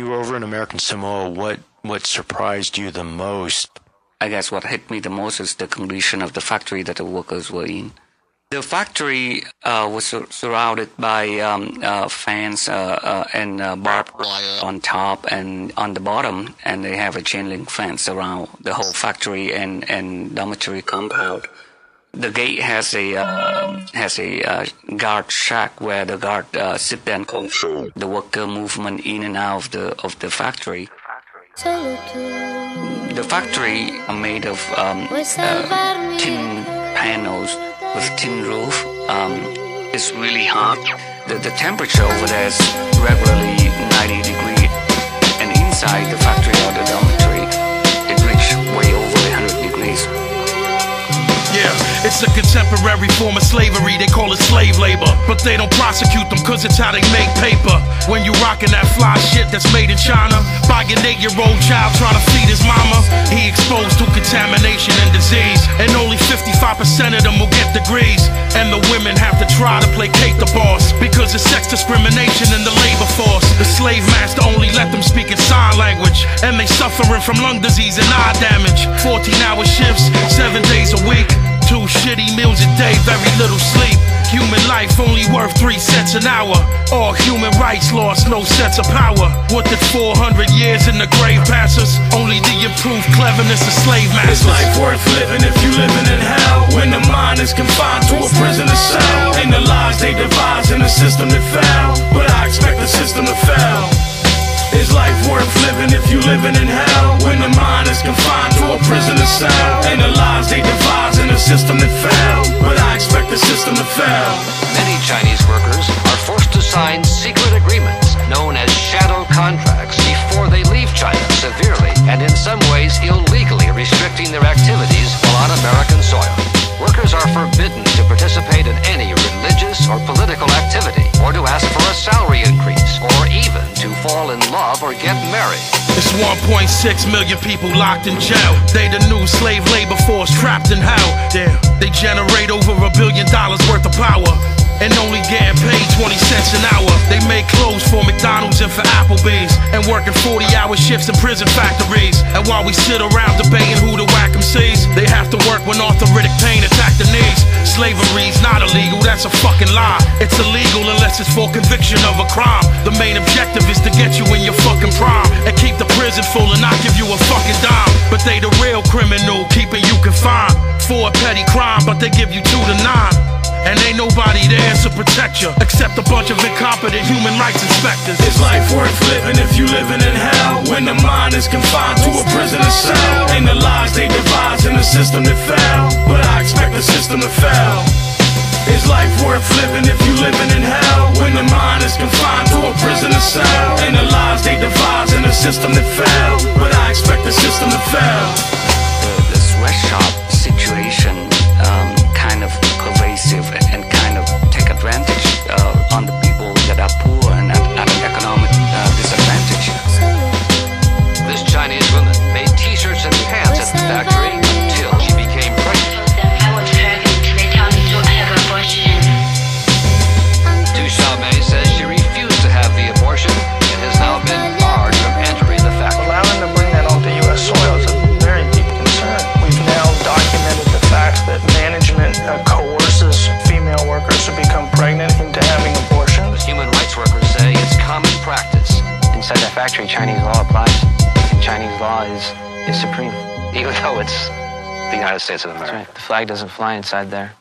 you were over in American Samoa, what surprised you the most? I guess what hit me the most is the condition of the factory that the workers were in. The factory was surrounded by fence and barbed wire on top and on the bottom, and they have a chain link fence around the whole factory and dormitory compound. The gate has a guard shack where the guard sit there and control the worker movement in and out of the factory. The factory are made of tin panels with tin roof. It's really hot. The temperature over there is regularly 90 degrees, and inside the factory or the dormitory, it reaches way over 100 degrees. Yeah, it's a contemporary form of slavery, they call it slave labor. But they don't prosecute them cause it's how they make paper. When you rockin' that fly shit that's made in China by an 8-year-old child trying to feed his mama, he exposed to contamination and disease. And only 55% of them will get degrees. And the women have to try to placate the boss because of sex discrimination in the labor force. The slave master only let them speak in sign language, and they suffering from lung disease and eye damage. 14-hour shifts, 7 days a week, 2 shitty meals a day, very little sleep. Human life only worth 3 cents an hour. All human rights lost, no sense of power. What did 400 years in the grave pass us? Only the improved cleverness of slave masters. Is life worth living if you living in hell? When the mind is confined to a prisoner cell, and the lies they devise in a system that fell. But I expect the system to fail. Is life worth living if you living in hell? When the mind is confined to a prisoner cell, and the lies they devise in a system that fell. But I expect the system to fail. Many Chinese workers are forced to sign secret agreements known as shadow contracts before they leave China, severely and in some ways illegally restricting their activities while on American soil. Workers are forbidden to participate in any religious or political activity, or to ask for a salary increase, or even to fall in love or get married. It's 1.6 million people locked in jail. They the new slave labor force trapped in hell. Damn, they generate over $1 billion worth of power, and only getting paid 20 cents an hour. They make clothes for McDonald's and for Applebee's, and working 40-hour shifts in prison factories. And while we sit around debating who to whack MCs, they have to work when arthritic pain attack the knees. Slavery's not illegal, that's a fucking lie. It's illegal unless it's for conviction of a crime. The main objective is to get you in your fucking prime and keep the prison full and not give you a fucking dime. But they the real criminal, keeping you confined for a petty crime, but they give you 2 to 9. And ain't nobody there to protect you except a bunch of incompetent human rights inspectors. Is life worth living if you living in hell? When the mind is confined to a prisoner cell, and the lies they devise in a system that fell. But I expect the system to fail. Is life worth living if you living in hell? When the mind is confined to a prisoner cell, and the lies they devise in a system that fell. But I expect the system to fail. The sweatshop situation kind of pervasive and kind of take advantage on the people that are poor and at an economic disadvantage. This Chinese woman made t-shirts and pants at the factory until she became pregnant. I was pregnant. They told me to have an abortion. Duchambe says she refused to have the abortion and has now been barred from entering the factory. Allowing to bring that onto U.S. soil is a very deep concern. We've now documented the fact that management coerces female workers to become pregnant into having abortions. Human rights workers say it's common practice. Inside that factory, Chinese law applies, and Chinese law is supreme. Even though it's the United States of America. That's right. The flag doesn't fly inside there.